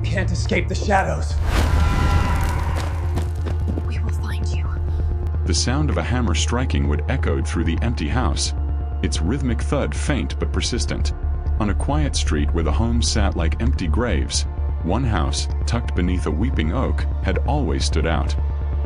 can't escape the shadows. We will find you. The sound of a hammer striking would echo through the empty house, its rhythmic thud faint but persistent. On a quiet street where the homes sat like empty graves, one house, tucked beneath a weeping oak, had always stood out.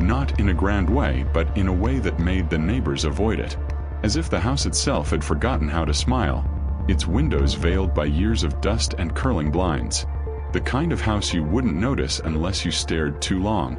Not in a grand way, but in a way that made the neighbors avoid it. As if the house itself had forgotten how to smile, its windows veiled by years of dust and curling blinds. The kind of house you wouldn't notice unless you stared too long.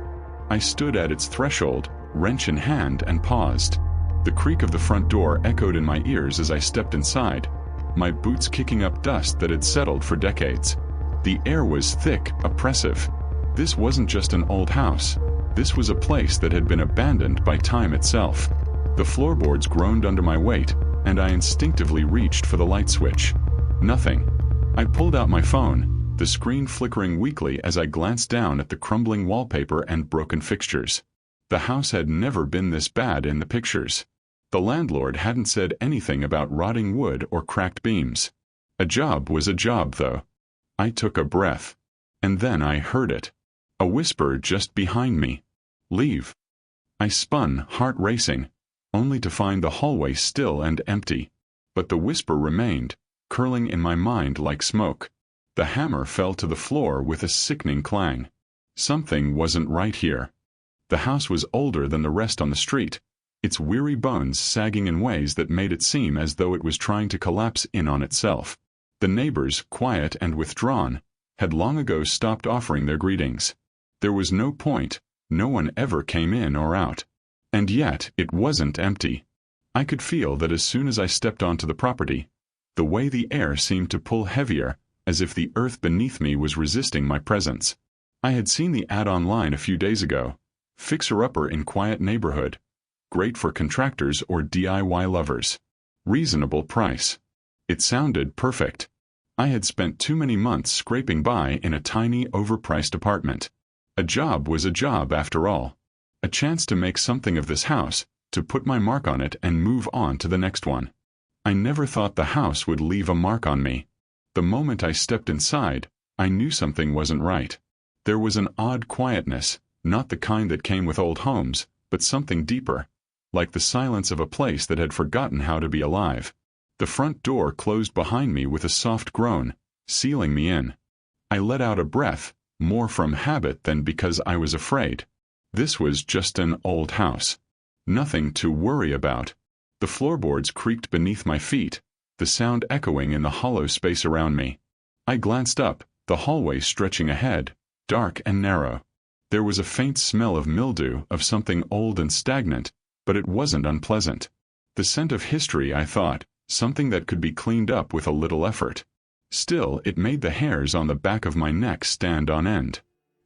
I stood at its threshold, wrench in hand, and paused. The creak of the front door echoed in my ears as I stepped inside, my boots kicking up dust that had settled for decades. The air was thick, oppressive. This wasn't just an old house. This was a place that had been abandoned by time itself. The floorboards groaned under my weight, and I instinctively reached for the light switch. Nothing. I pulled out my phone, the screen flickering weakly as I glanced down at the crumbling wallpaper and broken fixtures. The house had never been this bad in the pictures. The landlord hadn't said anything about rotting wood or cracked beams. A job was a job, though. I took a breath. And then I heard it. A whisper just behind me. "Leave." I spun, heart racing, only to find the hallway still and empty. But the whisper remained, curling in my mind like smoke. The hammer fell to the floor with a sickening clang. Something wasn't right here. The house was older than the rest on the street, its weary bones sagging in ways that made it seem as though it was trying to collapse in on itself. The neighbors, quiet and withdrawn, had long ago stopped offering their greetings. There was no point. No one ever came in or out. And yet, it wasn't empty. I could feel that as soon as I stepped onto the property, the way the air seemed to pull heavier, as if the earth beneath me was resisting my presence. I had seen the ad online a few days ago. Fixer-upper in quiet neighborhood. Great for contractors or DIY lovers. Reasonable price. It sounded perfect. I had spent too many months scraping by in a tiny, overpriced apartment. A job was a job after all. A chance to make something of this house, to put my mark on it and move on to the next one. I never thought the house would leave a mark on me. The moment I stepped inside, I knew something wasn't right. There was an odd quietness, not the kind that came with old homes, but something deeper, like the silence of a place that had forgotten how to be alive. The front door closed behind me with a soft groan, sealing me in. I let out a breath, more from habit than because I was afraid. This was just an old house. Nothing to worry about. The floorboards creaked beneath my feet, the sound echoing in the hollow space around me. I glanced up, the hallway stretching ahead, dark and narrow. There was a faint smell of mildew, of something old and stagnant, but it wasn't unpleasant. The scent of history, I thought, something that could be cleaned up with a little effort. Still, it made the hairs on the back of my neck stand on end.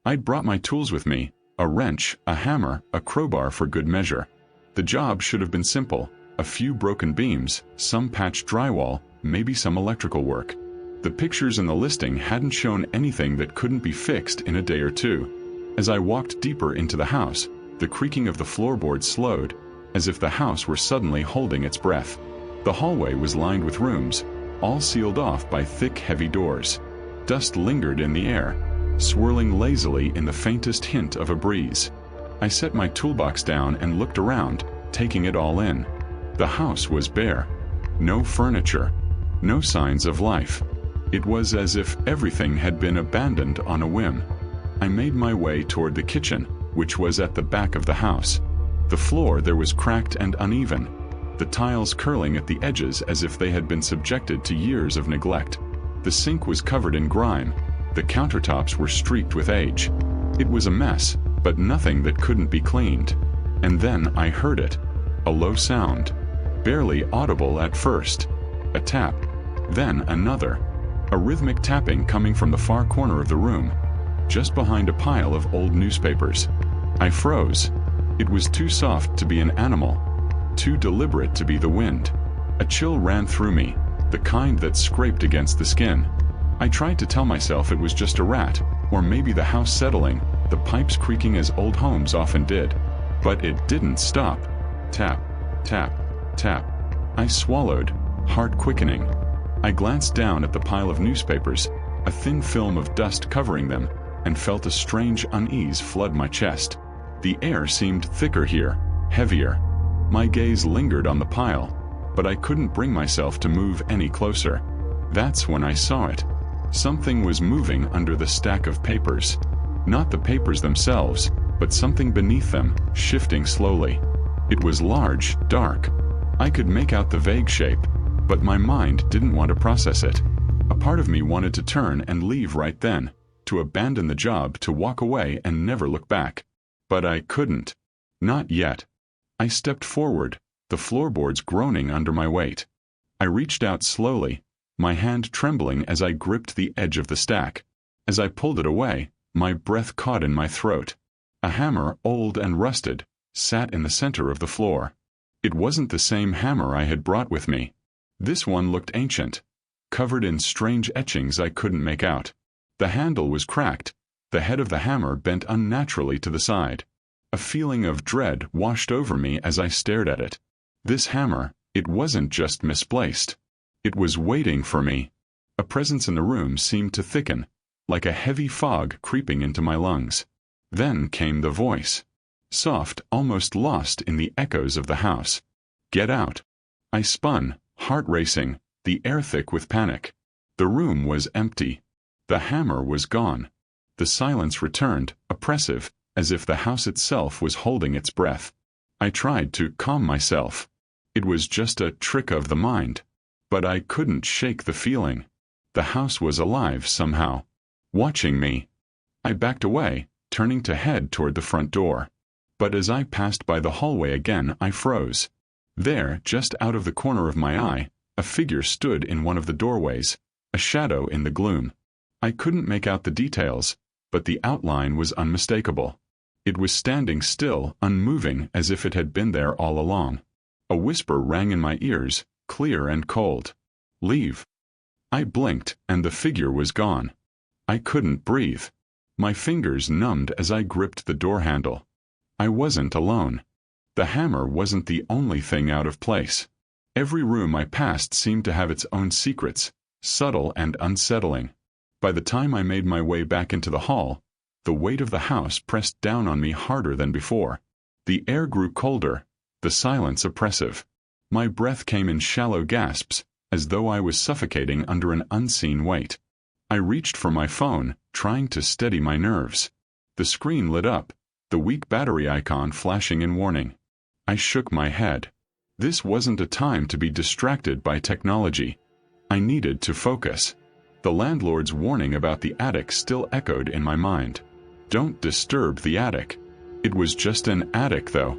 I'd brought my tools with me, a wrench, a hammer, a crowbar for good measure. The job should have been simple, a few broken beams, some patched drywall, maybe some electrical work. The pictures in the listing hadn't shown anything that couldn't be fixed in a day or two. As I walked deeper into the house, the creaking of the floorboards slowed, as if the house were suddenly holding its breath. The hallway was lined with rooms, all sealed off by thick, heavy doors. Dust lingered in the air, swirling lazily in the faintest hint of a breeze. I set my toolbox down and looked around, taking it all in. The house was bare. No furniture. No signs of life. It was as if everything had been abandoned on a whim. I made my way toward the kitchen, which was at the back of the house. The floor there was cracked and uneven, the tiles curling at the edges as if they had been subjected to years of neglect. The sink was covered in grime. The countertops were streaked with age. It was a mess, but nothing that couldn't be cleaned. And then I heard it. A low sound. Barely audible at first. A tap. Then another. A rhythmic tapping coming from the far corner of the room, just behind a pile of old newspapers. I froze. It was too soft to be an animal. Too deliberate to be the wind. A chill ran through me, the kind that scraped against the skin. I tried to tell myself it was just a rat, or maybe the house settling, the pipes creaking as old homes often did. But it didn't stop. Tap, tap, tap. I swallowed, heart quickening. I glanced down at the pile of newspapers, a thin film of dust covering them, and felt a strange unease flood my chest. The air seemed thicker here, heavier. My gaze lingered on the pile, but I couldn't bring myself to move any closer. That's when I saw it. Something was moving under the stack of papers. Not the papers themselves, but something beneath them, shifting slowly. It was large, dark. I could make out the vague shape, but my mind didn't want to process it. A part of me wanted to turn and leave right then, to abandon the job, to walk away and never look back. But I couldn't. Not yet. I stepped forward, the floorboards groaning under my weight. I reached out slowly, my hand trembling as I gripped the edge of the stack. As I pulled it away, my breath caught in my throat. A hammer, old and rusted, sat in the center of the floor. It wasn't the same hammer I had brought with me. This one looked ancient, covered in strange etchings I couldn't make out. The handle was cracked, the head of the hammer bent unnaturally to the side. A feeling of dread washed over me as I stared at it. This hammer, it wasn't just misplaced. It was waiting for me. A presence in the room seemed to thicken, like a heavy fog creeping into my lungs. Then came the voice. Soft, almost lost in the echoes of the house. "Get out." I spun, heart racing, the air thick with panic. The room was empty. The hammer was gone. The silence returned, oppressive, as if the house itself was holding its breath. I tried to calm myself. It was just a trick of the mind. But I couldn't shake the feeling. The house was alive somehow, watching me. I backed away, turning to head toward the front door. But as I passed by the hallway again, I froze. There, just out of the corner of my eye, a figure stood in one of the doorways, a shadow in the gloom. I couldn't make out the details, but the outline was unmistakable. It was standing still, unmoving, as if it had been there all along. A whisper rang in my ears, clear and cold. "Leave." I blinked, and the figure was gone. I couldn't breathe. My fingers numbed as I gripped the door handle. I wasn't alone. The hammer wasn't the only thing out of place. Every room I passed seemed to have its own secrets, subtle and unsettling. By the time I made my way back into the hall, the weight of the house pressed down on me harder than before. The air grew colder, the silence oppressive. My breath came in shallow gasps, as though I was suffocating under an unseen weight. I reached for my phone, trying to steady my nerves. The screen lit up, the weak battery icon flashing in warning. I shook my head. This wasn't a time to be distracted by technology. I needed to focus. The landlord's warning about the attic still echoed in my mind. Don't disturb the attic. It was just an attic, though.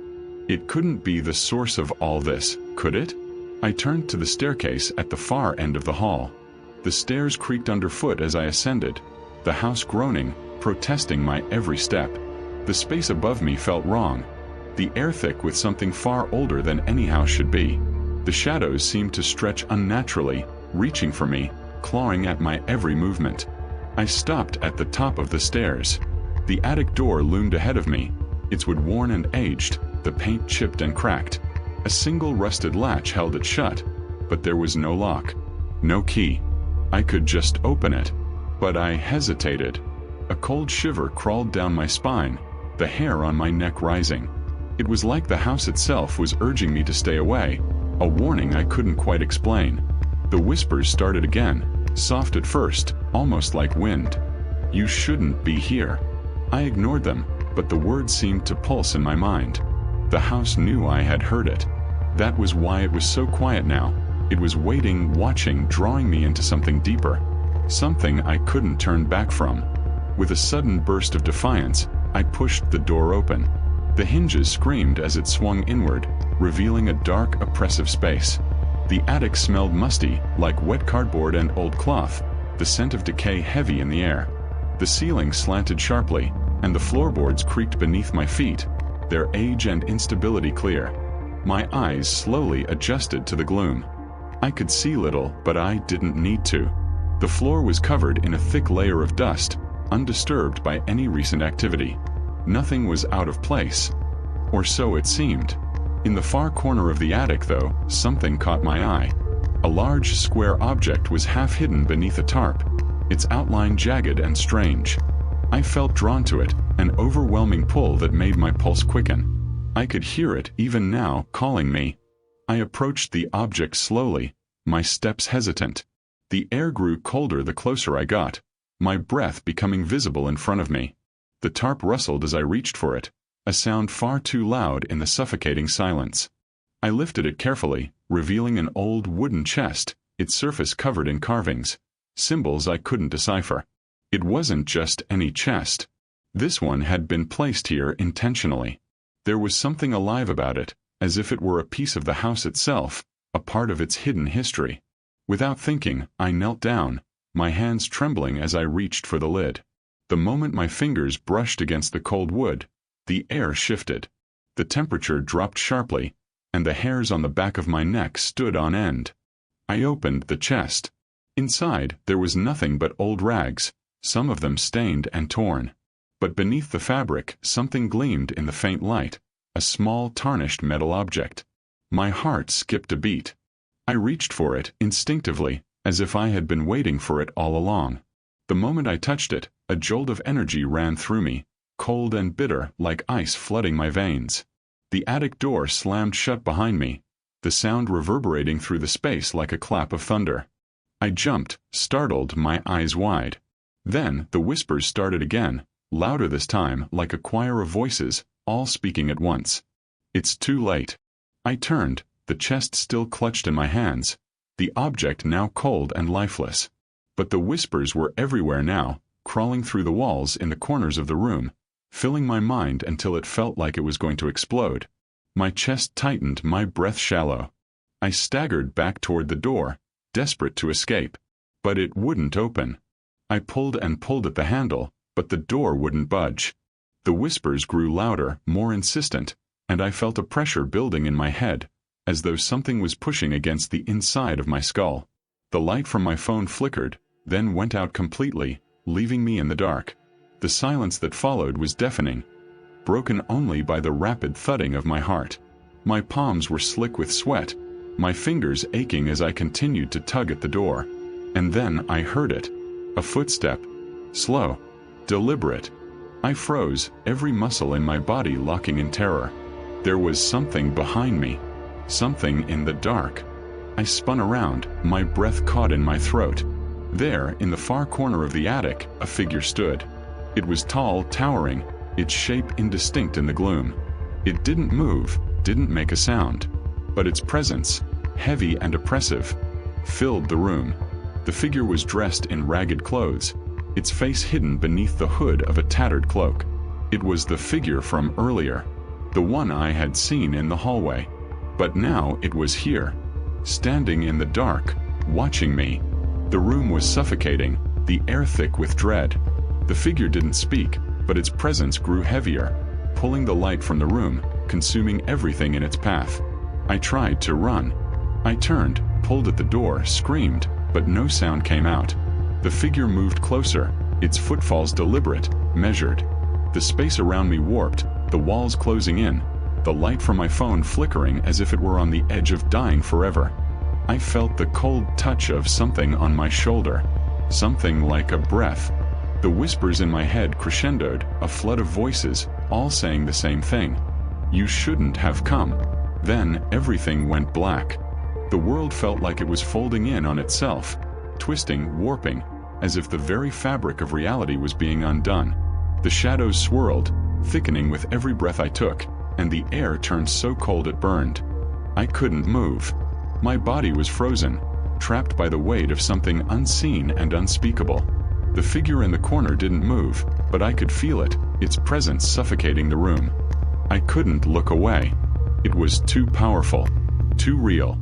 It couldn't be the source of all this, could it? I turned to the staircase at the far end of the hall. The stairs creaked underfoot as I ascended, the house groaning, protesting my every step. The space above me felt wrong, the air thick with something far older than any house should be. The shadows seemed to stretch unnaturally, reaching for me, clawing at my every movement. I stopped at the top of the stairs. The attic door loomed ahead of me, its wood worn and aged, the paint chipped and cracked. A single rusted latch held it shut, but there was no lock, no key. I could just open it, but I hesitated. A cold shiver crawled down my spine, the hair on my neck rising. It was like the house itself was urging me to stay away, a warning I couldn't quite explain. The whispers started again, soft at first, almost like wind. "You shouldn't be here." I ignored them, but the words seemed to pulse in my mind. The house knew I had heard it. That was why it was so quiet now. It was waiting, watching, drawing me into something deeper. Something I couldn't turn back from. With a sudden burst of defiance, I pushed the door open. The hinges screamed as it swung inward, revealing a dark, oppressive space. The attic smelled musty, like wet cardboard and old cloth, the scent of decay heavy in the air. The ceiling slanted sharply, and the floorboards creaked beneath my feet, their age and instability clear. My eyes slowly adjusted to the gloom. I could see little, but I didn't need to. The floor was covered in a thick layer of dust, undisturbed by any recent activity. Nothing was out of place, or so it seemed. In the far corner of the attic, though, something caught my eye. A large, square object was half hidden beneath a tarp, its outline jagged and strange. I felt drawn to it, an overwhelming pull that made my pulse quicken. I could hear it, even now, calling me. I approached the object slowly, my steps hesitant. The air grew colder the closer I got, my breath becoming visible in front of me. The tarp rustled as I reached for it, a sound far too loud in the suffocating silence. I lifted it carefully, revealing an old wooden chest, its surface covered in carvings, symbols I couldn't decipher. It wasn't just any chest. This one had been placed here intentionally. There was something alive about it, as if it were a piece of the house itself, a part of its hidden history. Without thinking, I knelt down, my hands trembling as I reached for the lid. The moment my fingers brushed against the cold wood, the air shifted. The temperature dropped sharply, and the hairs on the back of my neck stood on end. I opened the chest. Inside, there was nothing but old rags, some of them stained and torn. But beneath the fabric, something gleamed in the faint light, a small tarnished metal object. My heart skipped a beat. I reached for it instinctively, as if I had been waiting for it all along. The moment I touched it, a jolt of energy ran through me, cold and bitter like ice flooding my veins. The attic door slammed shut behind me, the sound reverberating through the space like a clap of thunder. I jumped, startled, my eyes wide. Then the whispers started again, louder this time, like a choir of voices, all speaking at once. "It's too late." I turned, the chest still clutched in my hands, the object now cold and lifeless. But the whispers were everywhere now, crawling through the walls in the corners of the room, filling my mind until it felt like it was going to explode. My chest tightened, my breath shallow. I staggered back toward the door, desperate to escape. But it wouldn't open. I pulled and pulled at the handle, but the door wouldn't budge. The whispers grew louder, more insistent, and I felt a pressure building in my head, as though something was pushing against the inside of my skull. The light from my phone flickered, then went out completely, leaving me in the dark. The silence that followed was deafening, broken only by the rapid thudding of my heart. My palms were slick with sweat, my fingers aching as I continued to tug at the door. And then I heard it. A footstep. Slow. Deliberate. I froze, every muscle in my body locking in terror. There was something behind me. Something in the dark. I spun around, my breath caught in my throat. There, in the far corner of the attic, a figure stood. It was tall, towering, its shape indistinct in the gloom. It didn't move, didn't make a sound. But its presence, heavy and oppressive, filled the room. The figure was dressed in ragged clothes, its face hidden beneath the hood of a tattered cloak. It was the figure from earlier, the one I had seen in the hallway. But now it was here, standing in the dark, watching me. The room was suffocating, the air thick with dread. The figure didn't speak, but its presence grew heavier, pulling the light from the room, consuming everything in its path. I tried to run. I turned, pulled at the door, screamed, but no sound came out. The figure moved closer, its footfalls deliberate, measured. The space around me warped, the walls closing in, the light from my phone flickering as if it were on the edge of dying forever. I felt the cold touch of something on my shoulder, something like a breath. The whispers in my head crescendoed, a flood of voices, all saying the same thing. "You shouldn't have come." Then everything went black. The world felt like it was folding in on itself, twisting, warping, as if the very fabric of reality was being undone. The shadows swirled, thickening with every breath I took, and the air turned so cold it burned. I couldn't move. My body was frozen, trapped by the weight of something unseen and unspeakable. The figure in the corner didn't move, but I could feel it, its presence suffocating the room. I couldn't look away. It was too powerful, too real.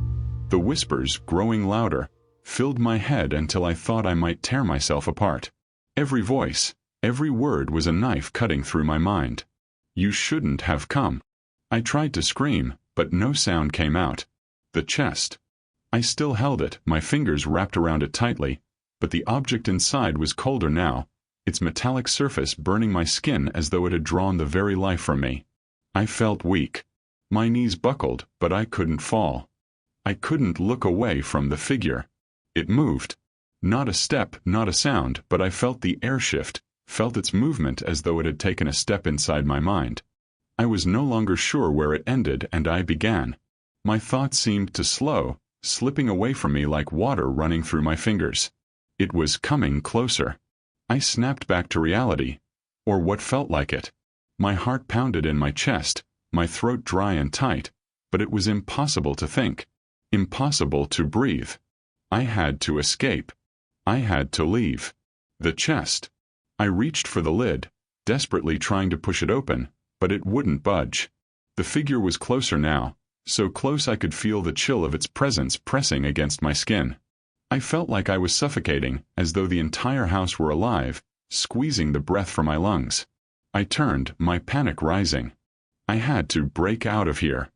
The whispers, growing louder, filled my head until I thought I might tear myself apart. Every voice, every word was a knife cutting through my mind. "You shouldn't have come." I tried to scream, but no sound came out. The chest. I still held it, my fingers wrapped around it tightly, but the object inside was colder now, its metallic surface burning my skin as though it had drawn the very life from me. I felt weak. My knees buckled, but I couldn't fall. I couldn't look away from the figure. It moved. Not a step, not a sound, but I felt the air shift, felt its movement as though it had taken a step inside my mind. I was no longer sure where it ended and I began. My thoughts seemed to slow, slipping away from me like water running through my fingers. It was coming closer. I snapped back to reality, or what felt like it. My heart pounded in my chest, my throat dry and tight, but it was impossible to think. Impossible to breathe. I had to escape. I had to leave. The chest. I reached for the lid, desperately trying to push it open, but it wouldn't budge. The figure was closer now, so close I could feel the chill of its presence pressing against my skin. I felt like I was suffocating, as though the entire house were alive, squeezing the breath from my lungs. I turned, my panic rising. I had to break out of here.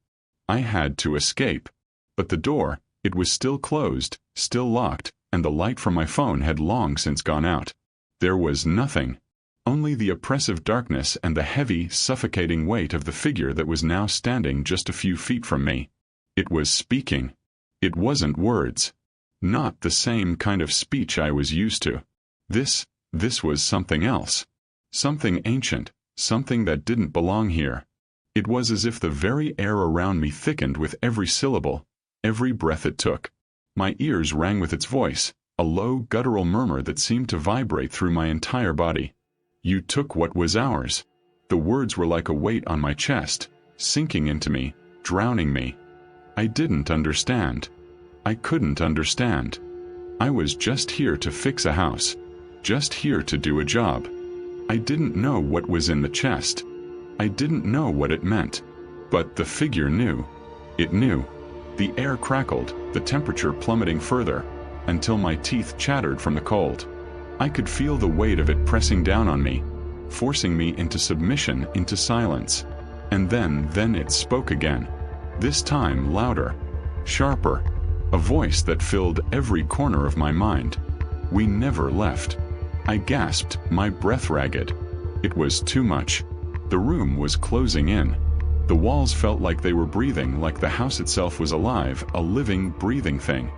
I had to escape. But the door, it was still closed, still locked, and the light from my phone had long since gone out. There was nothing. Only the oppressive darkness and the heavy, suffocating weight of the figure that was now standing just a few feet from me. It was speaking. It wasn't words. Not the same kind of speech I was used to. This was something else. Something ancient, something that didn't belong here. It was as if the very air around me thickened with every syllable, every breath it took. My ears rang with its voice, a low, guttural murmur that seemed to vibrate through my entire body. You took what was ours. The words were like a weight on my chest, sinking into me, drowning me. I didn't understand. I couldn't understand. I was just here to fix a house. Just here to do a job. I didn't know what was in the chest. I didn't know what it meant. But the figure knew. It knew. The air crackled, the temperature plummeting further, until my teeth chattered from the cold. I could feel the weight of it pressing down on me, forcing me into submission, into silence. And then it spoke again. This time louder, sharper, a voice that filled every corner of my mind. We never left. I gasped, my breath ragged. It was too much. The room was closing in. The walls felt like they were breathing, like the house itself was alive, a living, breathing thing.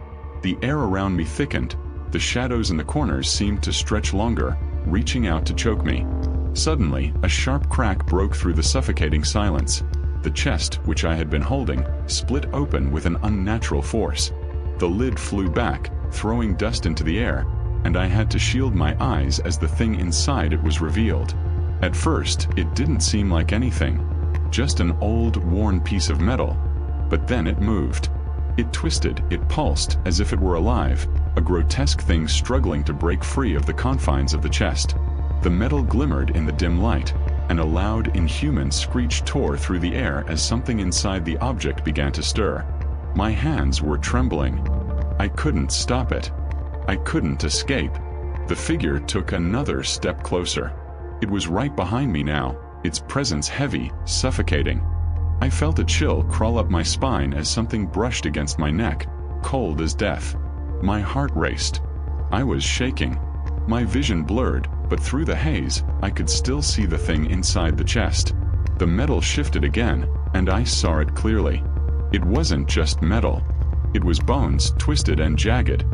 The air around me thickened. The shadows in the corners seemed to stretch longer, reaching out to choke me. Suddenly, a sharp crack broke through the suffocating silence. The chest, which I had been holding, split open with an unnatural force. The lid flew back, throwing dust into the air, and I had to shield my eyes as the thing inside it was revealed. At first, it didn't seem like anything. Just an old, worn piece of metal. But then it moved. It twisted, it pulsed, as if it were alive, a grotesque thing struggling to break free of the confines of the chest. The metal glimmered in the dim light, and a loud, inhuman screech tore through the air as something inside the object began to stir. My hands were trembling. I couldn't stop it. I couldn't escape. The figure took another step closer. It was right behind me now, its presence heavy, suffocating. I felt a chill crawl up my spine as something brushed against my neck, cold as death. My heart raced. I was shaking. My vision blurred, but through the haze, I could still see the thing inside the chest. The metal shifted again, and I saw it clearly. It wasn't just metal. It was bones, twisted and jagged,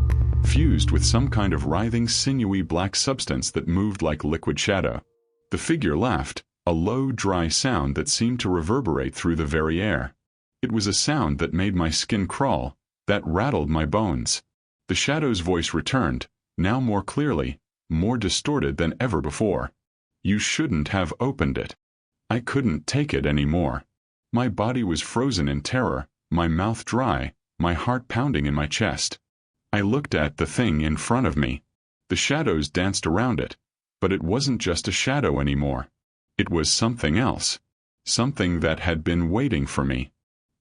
fused with some kind of writhing, sinewy black substance that moved like liquid shadow. The figure laughed, a low, dry sound that seemed to reverberate through the very air. It was a sound that made my skin crawl, that rattled my bones. The shadow's voice returned, now more clearly, more distorted than ever before. You shouldn't have opened it. I couldn't take it anymore. My body was frozen in terror, my mouth dry, my heart pounding in my chest. I looked at the thing in front of me. The shadows danced around it, but it wasn't just a shadow anymore. It was something else. Something that had been waiting for me.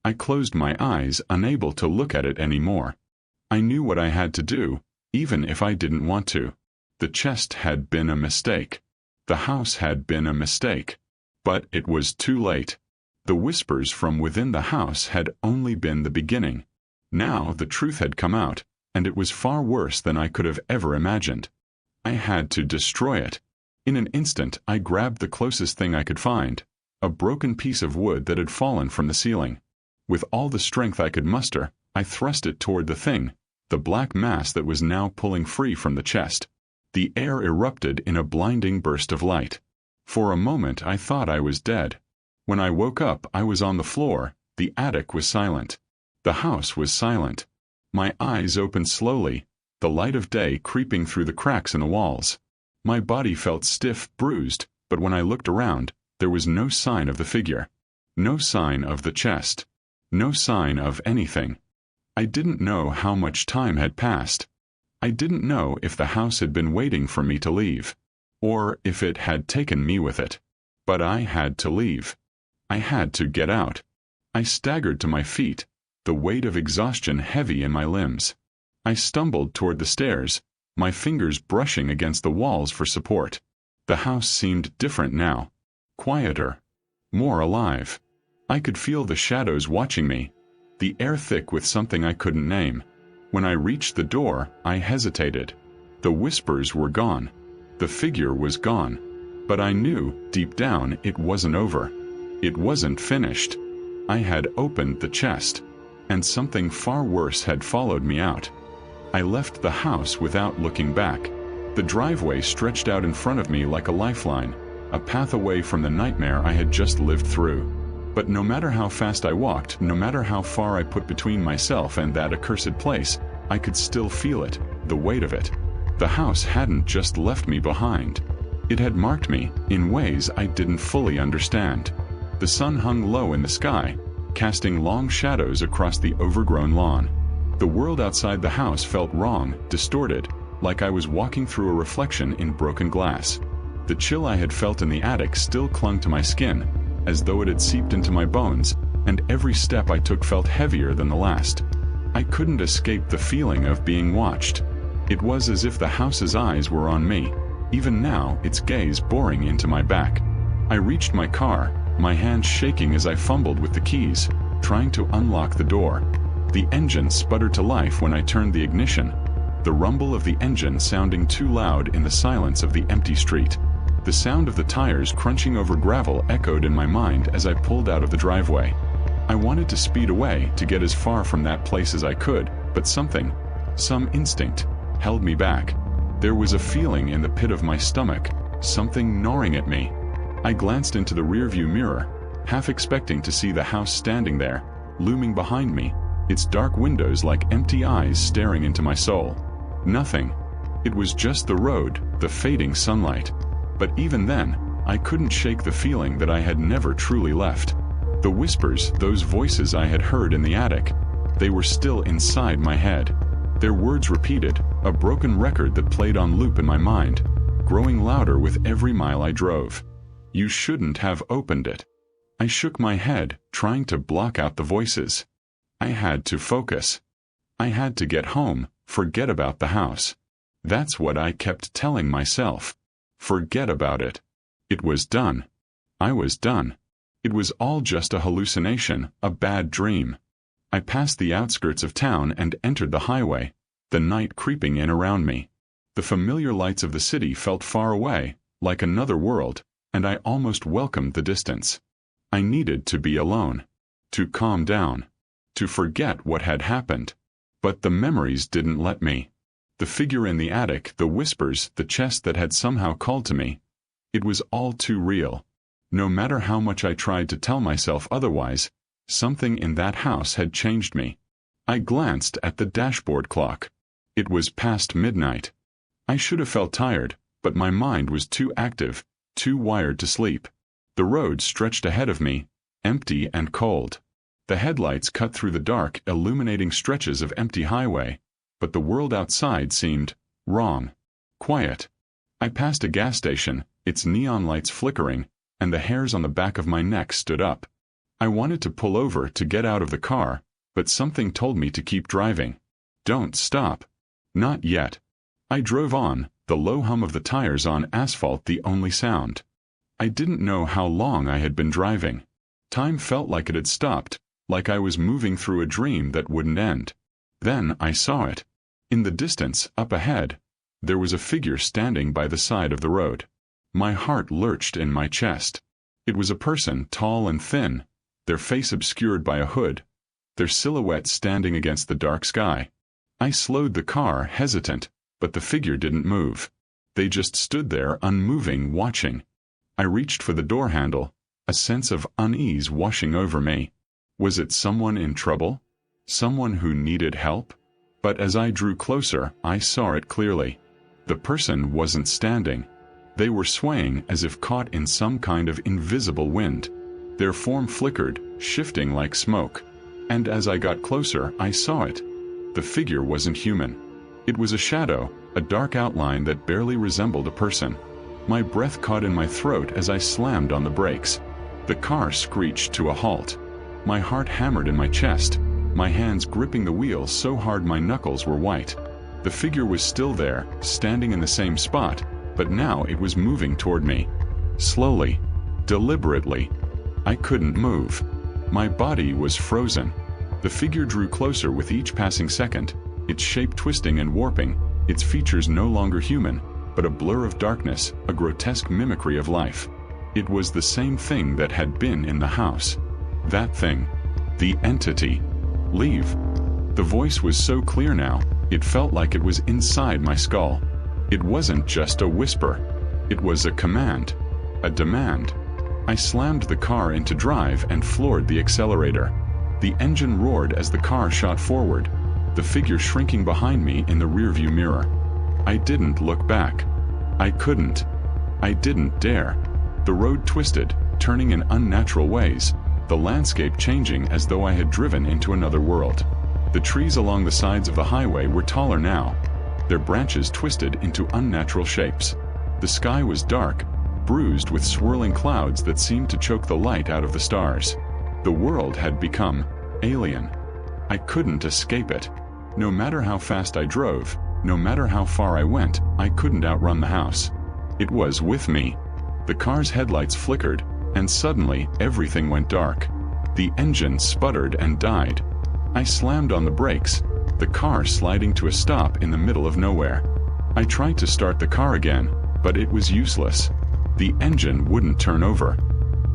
I closed my eyes, unable to look at it anymore. I knew what I had to do, even if I didn't want to. The chest had been a mistake. The house had been a mistake. But it was too late. The whispers from within the house had only been the beginning. Now the truth had come out, and it was far worse than I could have ever imagined. I had to destroy it. In an instant, I grabbed the closest thing I could find, a broken piece of wood that had fallen from the ceiling. With all the strength I could muster, I thrust it toward the thing, the black mass that was now pulling free from the chest. The air erupted in a blinding burst of light. For a moment I thought I was dead. When I woke up, I was on the floor. The attic was silent. The house was silent. My eyes opened slowly, the light of day creeping through the cracks in the walls. My body felt stiff, bruised, but when I looked around, there was no sign of the figure. No sign of the chest. No sign of anything. I didn't know how much time had passed. I didn't know if the house had been waiting for me to leave, or if it had taken me with it. But I had to leave. I had to get out. I staggered to my feet, the weight of exhaustion heavy in my limbs. I stumbled toward the stairs, my fingers brushing against the walls for support. The house seemed different now. Quieter. More alive. I could feel the shadows watching me, the air thick with something I couldn't name. When I reached the door, I hesitated. The whispers were gone. The figure was gone. But I knew, deep down, it wasn't over. It wasn't finished. I had opened the chest, and something far worse had followed me out. I left the house without looking back. The driveway stretched out in front of me like a lifeline, a path away from the nightmare I had just lived through. But no matter how fast I walked, no matter how far I put between myself and that accursed place, I could still feel it, the weight of it. The house hadn't just left me behind. It had marked me, in ways I didn't fully understand. The sun hung low in the sky, casting long shadows across the overgrown lawn. The world outside the house felt wrong, distorted, like I was walking through a reflection in broken glass. The chill I had felt in the attic still clung to my skin, as though it had seeped into my bones, and every step I took felt heavier than the last. I couldn't escape the feeling of being watched. It was as if the house's eyes were on me, even now its gaze boring into my back. I reached my car, my hands shaking as I fumbled with the keys, trying to unlock the door. The engine sputtered to life when I turned the ignition, the rumble of the engine sounding too loud in the silence of the empty street. The sound of the tires crunching over gravel echoed in my mind as I pulled out of the driveway. I wanted to speed away to get as far from that place as I could, but some instinct, held me back. There was a feeling in the pit of my stomach, something gnawing at me. I glanced into the rearview mirror, half expecting to see the house standing there, looming behind me, its dark windows like empty eyes staring into my soul. Nothing. It was just the road, the fading sunlight. But even then, I couldn't shake the feeling that I had never truly left. The whispers, those voices I had heard in the attic, they were still inside my head. Their words repeated, a broken record that played on loop in my mind, growing louder with every mile I drove. You shouldn't have opened it. I shook my head, trying to block out the voices. I had to focus. I had to get home, forget about the house. That's what I kept telling myself. Forget about it. It was done. I was done. It was all just a hallucination, a bad dream. I passed the outskirts of town and entered the highway, the night creeping in around me. The familiar lights of the city felt far away, like another world, and I almost welcomed the distance. I needed to be alone, to calm down, to forget what had happened. But the memories didn't let me. The figure in the attic, the whispers, the chest that had somehow called to me. It was all too real. No matter how much I tried to tell myself otherwise, something in that house had changed me. I glanced at the dashboard clock. It was past midnight. I should have felt tired, but my mind was too active, too wired to sleep. The road stretched ahead of me, empty and cold. The headlights cut through the dark, illuminating stretches of empty highway. But the world outside seemed wrong, quiet. I passed a gas station, its neon lights flickering, and the hairs on the back of my neck stood up. I wanted to pull over to get out of the car, but something told me to keep driving. Don't stop. Not yet. I drove on, the low hum of the tires on asphalt the only sound. I didn't know how long I had been driving. Time felt like it had stopped, like I was moving through a dream that wouldn't end. Then I saw it. In the distance, up ahead, there was a figure standing by the side of the road. My heart lurched in my chest. It was a person, tall and thin, their face obscured by a hood, their silhouette standing against the dark sky. I slowed the car, hesitant, but the figure didn't move. They just stood there unmoving, watching. I reached for the door handle, a sense of unease washing over me. Was it someone in trouble? Someone who needed help? But as I drew closer, I saw it clearly. The person wasn't standing. They were swaying as if caught in some kind of invisible wind. Their form flickered, shifting like smoke. And as I got closer, I saw it. The figure wasn't human. It was a shadow, a dark outline that barely resembled a person. My breath caught in my throat as I slammed on the brakes. The car screeched to a halt. My heart hammered in my chest, my hands gripping the wheel so hard my knuckles were white. The figure was still there, standing in the same spot, but now it was moving toward me. Slowly, deliberately. I couldn't move. My body was frozen. The figure drew closer with each passing second, its shape twisting and warping, its features no longer human, but a blur of darkness, a grotesque mimicry of life. It was the same thing that had been in the house. That thing. The entity. Leave. The voice was so clear now, it felt like it was inside my skull. It wasn't just a whisper. It was a command. A demand. I slammed the car into drive and floored the accelerator. The engine roared as the car shot forward, the figure shrinking behind me in the rearview mirror. I didn't look back. I couldn't. I didn't dare. The road twisted, turning in unnatural ways, the landscape changing as though I had driven into another world. The trees along the sides of the highway were taller now, their branches twisted into unnatural shapes. The sky was dark, bruised with swirling clouds that seemed to choke the light out of the stars. The world had become alien. I couldn't escape it. No matter how fast I drove, no matter how far I went, I couldn't outrun the house. It was with me. The car's headlights flickered, and suddenly everything went dark. The engine sputtered and died. I slammed on the brakes, the car sliding to a stop in the middle of nowhere. I tried to start the car again, but it was useless. The engine wouldn't turn over.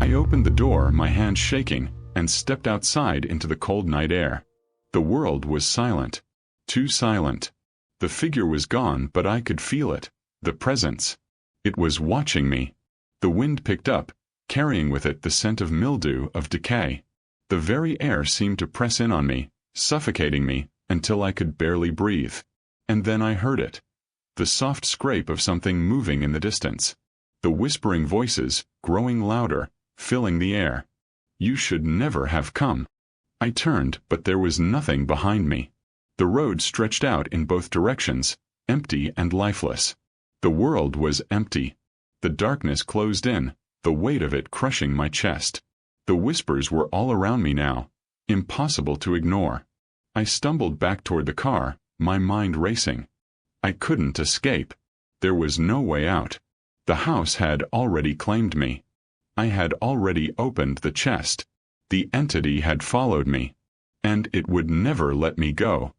I opened the door, my hands shaking, and stepped outside into the cold night air. The world was silent. Too silent. The figure was gone, but I could feel it. The presence. It was watching me. The wind picked up, carrying with it the scent of mildew, of decay. The very air seemed to press in on me, suffocating me, until I could barely breathe. And then I heard it. The soft scrape of something moving in the distance. The whispering voices, growing louder, filling the air. You should never have come. I turned, but there was nothing behind me. The road stretched out in both directions, empty and lifeless. The world was empty. The darkness closed in, the weight of it crushing my chest. The whispers were all around me now, impossible to ignore. I stumbled back toward the car, my mind racing. I couldn't escape. There was no way out. The house had already claimed me. I had already opened the chest. The entity had followed me. And it would never let me go.